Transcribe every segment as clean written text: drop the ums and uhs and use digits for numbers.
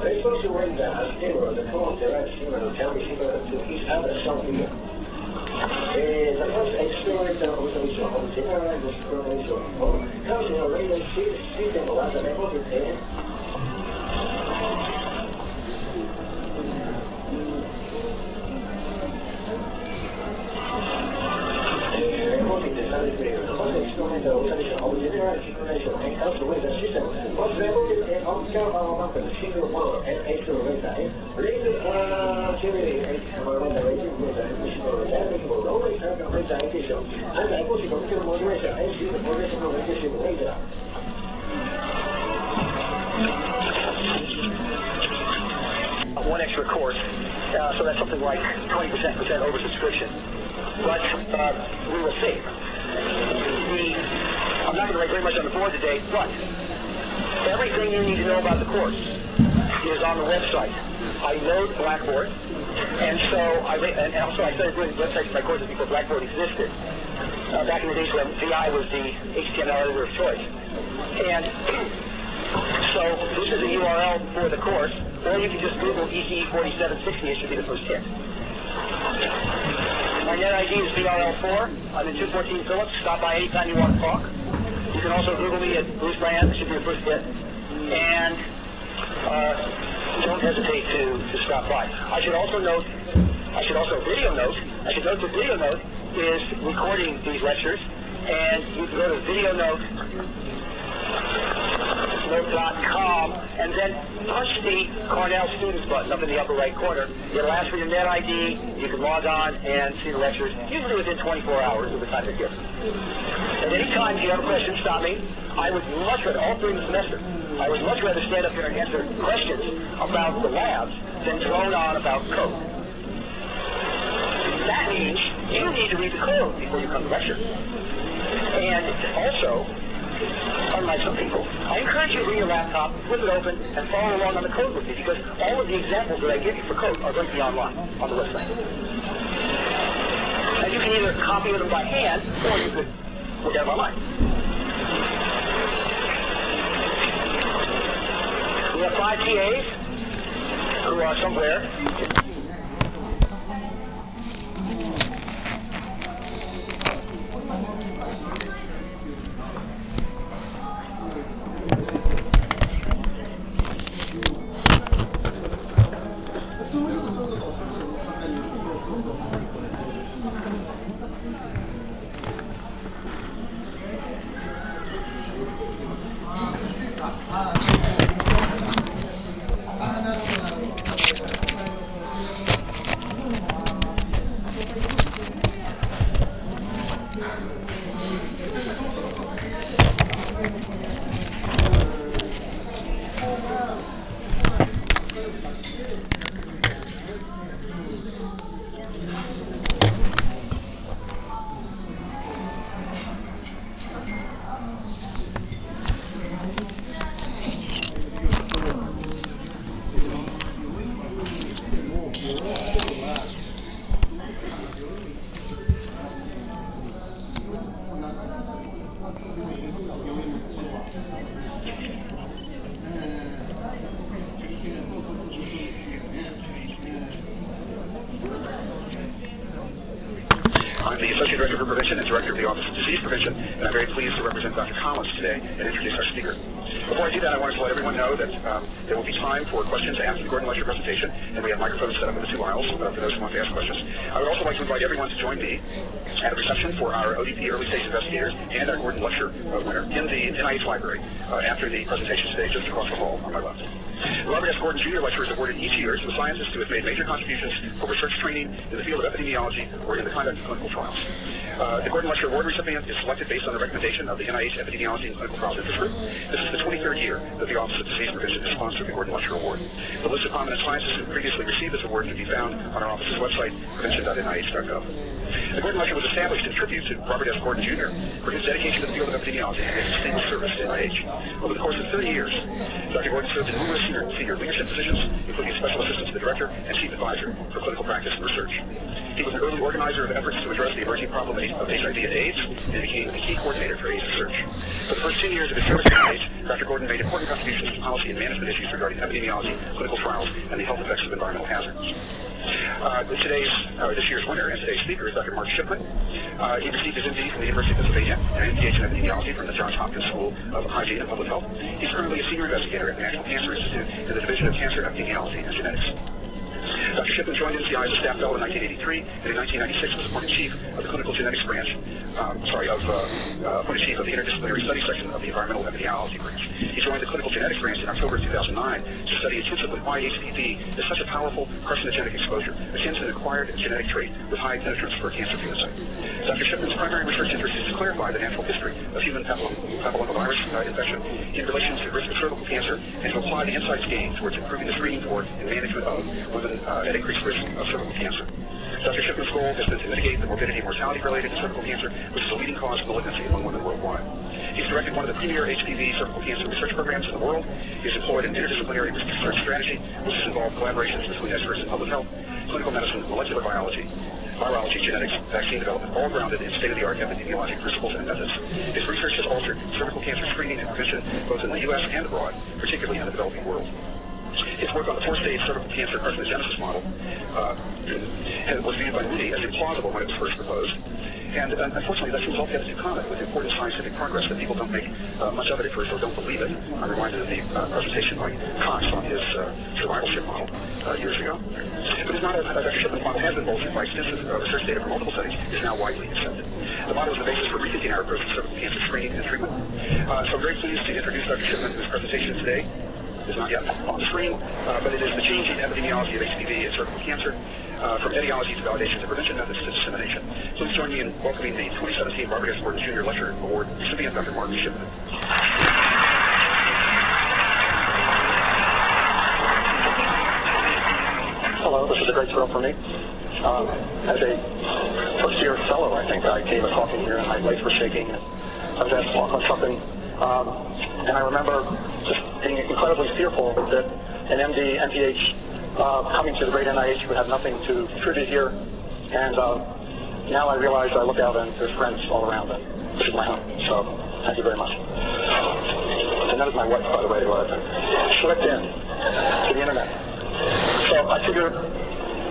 They're supposed to win the Stewart, the fourth direction, tell me to his other something. The first explorer automation of general exploration comes in a radio system was a level to 10. Instrument automation of general circulation and comes with a system was reported and observed among the single one and accelerator. Later, generate accelerator with a additional dynamical lower internal radiation and acoustic modulation and see the progression of radiation later. One extra course, so that's something like 20% oversubscription. But we will see. I'm not going to write very much on the board today, but everything you need to know about the course is on the website. I load Blackboard, and so I started doing websites for my courses before Blackboard existed. Back in the days when VI was the HTML editor of choice. And so this is a URL for the course, or you can just Google ECE 4760, it should be the first hit. My net ID is BRL4. I'm in 214 Phillips. Stop by anytime you want to talk. You can also Google me at Bruce Brand. It should be your first hit. And don't hesitate to stop by. I should also note the video note is recording these lectures. And you can go to videonote.com and then punch the Cornell Students button up in the upper right corner. It'll ask for your net ID. You can log on and see the lectures, usually within 24 hours of the time they're given. At any time, if you have a question, stop me. I would much rather, all during the semester, I would much rather stand up here and answer questions about the labs than drone on about code. That means you need to read the code before you come to lecture. And also, unlike some people, I encourage you to bring your laptop, flip it open, and follow along on the code with me, because all of the examples that I give you for code are going to be online on the website. And you can either copy them by hand, or you could look at them online. We have 5 TAs who are somewhere. I'm the Associate Director for Prevention and Director of the Office of Disease Prevention, and I'm very pleased to represent Dr. Collins today and introduce our speaker. Before I do that, I wanted to let everyone know that there will be time for questions after the Gordon Lecture presentation, and we have microphones set up in the 2 aisles for those who want to ask questions. I would also like to invite everyone to join me at a reception for our ODP Early Stage Investigators and our Gordon Lecture winner in the NIH Library after the presentation today, just across the hall on my left. The Robert S. Gordon Jr. Lecture is awarded each year to a scientist who has made major contributions for research training in the field of epidemiology or in the conduct of clinical trials. The Gordon Lecture Award recipient is selected based on the recommendation of the NIH Epidemiology and Clinical Trials Interest Group. This is the 23rd year that the Office of Disease Prevention has sponsored the Gordon Lecture Award. The list of prominent scientists who previously received this award can be found on our office's website, prevention.nih.gov. The Gordon Lecture was established in tribute to Robert S. Gordon Jr. for his dedication to the field of epidemiology and his distinguished service to NIH. Over the course of 30 years, Dr. Gordon served in numerous senior leadership positions, including special assistant to the director and chief advisor for clinical practice and research. He was an early organizer of efforts to address the emerging problem of HIV and AIDS, and became the key coordinator for AIDS research. For the first 10 years of his service at NIH, Dr. Gordon made important contributions to policy and management issues regarding epidemiology, clinical trials, and the health effects of environmental hazards. This year's winner and today's speaker is Dr. Mark Shipman. He received his MD from the University of Pennsylvania and MPH in epidemiology from the Johns Hopkins School of Hygiene and Public Health. He's currently a senior investigator at the National Cancer Institute in the Division of Cancer Epidemiology and Genetics. Dr. Shipman joined NCI as a staff fellow in 1983, and in 1996 was appointed chief of the clinical genetics branch, appointed chief of the interdisciplinary study section of the environmental epidemiology branch. He joined the clinical genetics branch in October of 2009 to study intensively why HPV is such a powerful carcinogenic exposure, akin to an acquired genetic trait with high penetrance for a cancer phenotype. Dr. Shipman's primary research interest is to clarify the natural history of human papillomavirus infection in relation to the risk of cervical cancer, and to apply the insights gained towards improving the screening for and management of women at increased risk of cervical cancer. Dr. Shipman's goal has been to mitigate the morbidity and mortality related to cervical cancer, which is a leading cause of malignancy among women worldwide. He's directed one of the premier HPV cervical cancer research programs in the world. He's employed an interdisciplinary research strategy, which has involved collaborations between experts in public health, clinical medicine, molecular biology, virology, genetics, vaccine development, all grounded in state-of-the-art epidemiologic principles and methods. His research has altered cervical cancer screening and prevention both in the U.S. and abroad, particularly in the developing world. His work on the four-stage cervical cancer carcinogenesis model was viewed by Moody as implausible when it was first proposed. And unfortunately, that seems altogether too common with important scientific progress that people don't make much of it at first or don't believe it. I'm reminded of the presentation by Cox on his survivalship model years ago. But it's not Dr. Shipman's model has been bolstered by extensive research data from multiple studies, is now widely accepted. The model is the basis for rethinking our approach to cervical cancer screening and treatment. So I'm very pleased to introduce Dr. Shipman, whose presentation today is not yet on the screen, but it is the changing epidemiology of HPV and cervical cancer, from etiology to validation to prevention methods to dissemination. Please join me in welcoming the 2017 Robert S. Gordon Jr. Lecture Award recipient, Dr. Mark Shipman. Hello, this is a great thrill for me. As a first-year fellow, I think I came and talking here, and my legs were shaking, and I was asked to walk on something. And I remember just being incredibly fearful that an MD, MPH, coming to the great NIH would have nothing to contribute here. And now I realize I look out and there's friends all around, and this is my home. So thank you very much. And that is my wife, by the way, who I slipped in to the internet. So I figure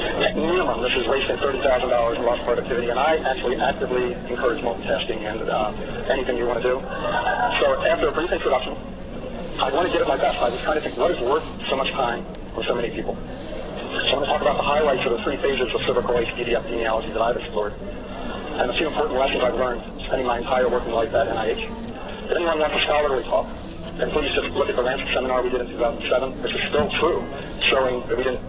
at minimum this is wasting $30,000 in lost productivity, and I actually actively encourage multitasking and anything you want to do. So after a brief introduction, I want to give it my best. I was trying to think what is worth so much time for so many people. So I'm going to talk about the highlights of the three phases of cervical HPV epidemiology that I've explored, and a few important lessons I've learned spending my entire working life at NIH. If anyone wants a scholarly talk, then please just look at the Lancet seminar we did in 2007, which is still true, showing that we didn't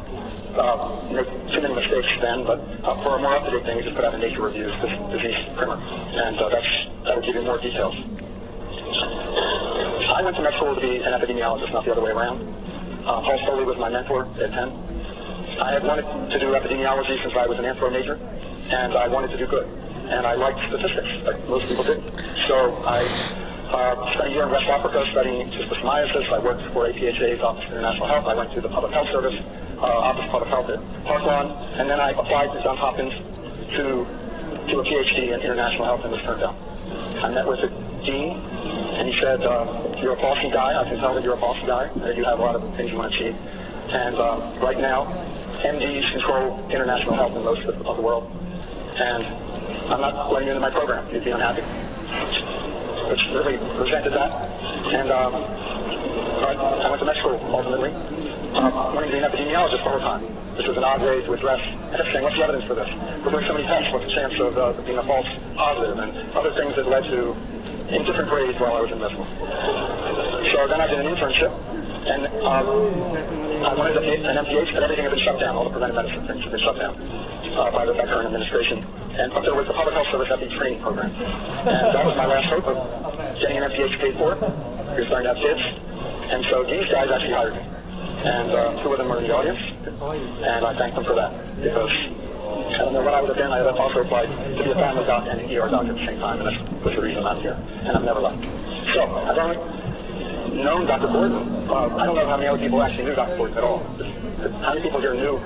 make too many mistakes then, but for a more up-to-date thing, we just put out a Nature Reviews disease primer, and that will give you more details. I went to med school to be an epidemiologist, not the other way around. Paul Foley was my mentor at Penn. I had wanted to do epidemiology since I was an anthro major, and I wanted to do good. And I liked statistics, like most people did. So I spent a year in West Africa studying schistosomiasis. I worked for APHA's Office of International Health. I went to the Public Health Service, Office of Public Health at Parkland, and then I applied to Johns Hopkins to a PhD in international health and was turned down. I met with the dean, and he said, you're a policy guy. I can tell that you're a policy guy, that you have a lot of things you want to achieve. And right now, MDs control international health in most of the world. And I'm not letting you into my program. You'd be unhappy. Which really resented that. And I went to med school, ultimately, wanting to be an epidemiologist the whole time. This was an odd way to address, I kept saying, what's the evidence for this? We're doing so many tests, what's the chance of being a false positive, and other things that led to, in different grades while I was in med school. So then I did an internship, and I wanted an MPH, but everything had been shut down. All the preventive medicine things had been shut down by the current administration. But there was the Public Health Service FE training program. And that was my last hope of getting an MPH paid for. We were starting to have kids. And so these guys actually hired me. And two of them were in the audience. And I thank them for that. Because I don't know what I would have been. I had also applied to be a family doc and an ER doc at the same time. And that was the reason I'm here. And I've never left. So I've only known Dr. Gordon. I don't know how many other people actually knew Dr. Gordon at all. How many people here knew?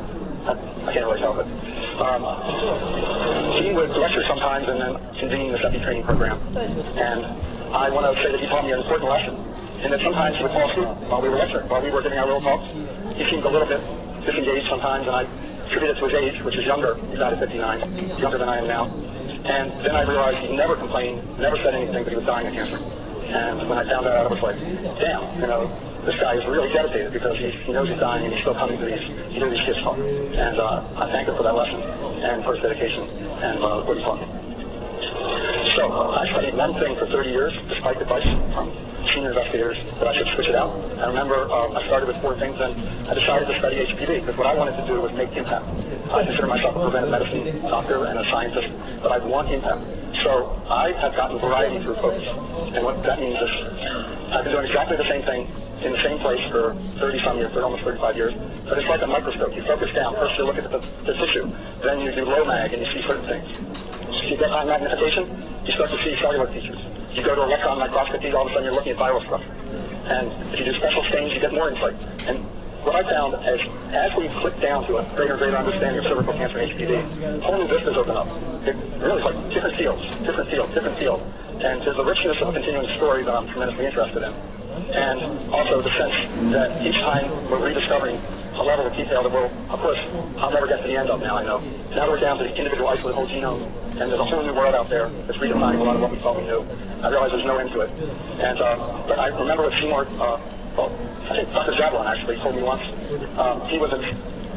I can't really tell, but he would lecture sometimes and then convene the FE training program. And I want to say that he taught me an important lesson, and that sometimes he would fall asleep while we were lecturing, while we were giving our little talks. He seemed a little bit disengaged sometimes, and I attribute it to his age, which is younger. He's out at 59, younger than I am now. And then I realized he never complained, never said anything, but he was dying of cancer. And when I found that out, I was like, damn, this guy is really dedicated because he knows he's dying and he's still coming to these kids talk. And I thank him for that lesson and for his dedication and what he's taught me. So I studied one thing for 30 years, despite advice from senior investigators that I should switch it out. I remember I started with 4 things, and I decided to study HPV because what I wanted to do was make impact. I consider myself a preventive medicine doctor and a scientist, but I want impact. So I have gotten variety through focus, and what that means is I've been doing exactly the same thing in the same place for 30-some years, for almost 35 years, but it's like a microscope. You focus down. First you look at the tissue, then you do low mag and you see certain things. You get high magnification, you start to see cellular features. You go to electron microscopy, all of a sudden you're looking at viral structure. And if you do special stains, you get more insight. And what I found is, as we click down to a greater and greater understanding of cervical cancer and HPV, whole new vistas open up. It really is like different fields. And there's a richness of a continuing story that I'm tremendously interested in. And also the sense that each time we're rediscovering a level of detail that will, of course, I'll never get to the end of now, I know. Now we're down to the individual isolated whole genome, and there's a whole new world out there that's redefining a lot of what we thought we knew. I realize there's no end to it. And but I remember what Seymour, I think Dr. Javelin actually told me once. He was an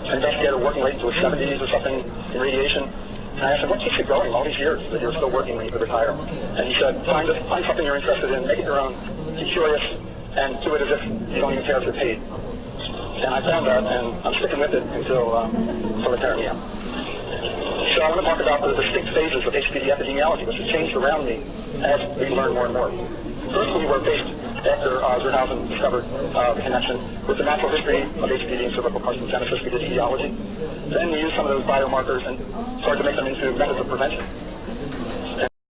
investigator working late into his 70s or something in radiation. And I asked him, what keeps you going all these years that you're still working when you could retire? And he said, find something you're interested in, make it your own, be curious, and do it as if you don't even care if you're paid. And I found that, and I'm sticking with it until eternity. So I want to talk about the distinct phases of HPV epidemiology, which has changed around me as we learn more and more. First, we were based after Zernhausen discovered the connection with the natural history of HPV and cervical carcinogenesis. We did etiology. Then we used some of those biomarkers and started to make them into methods of prevention.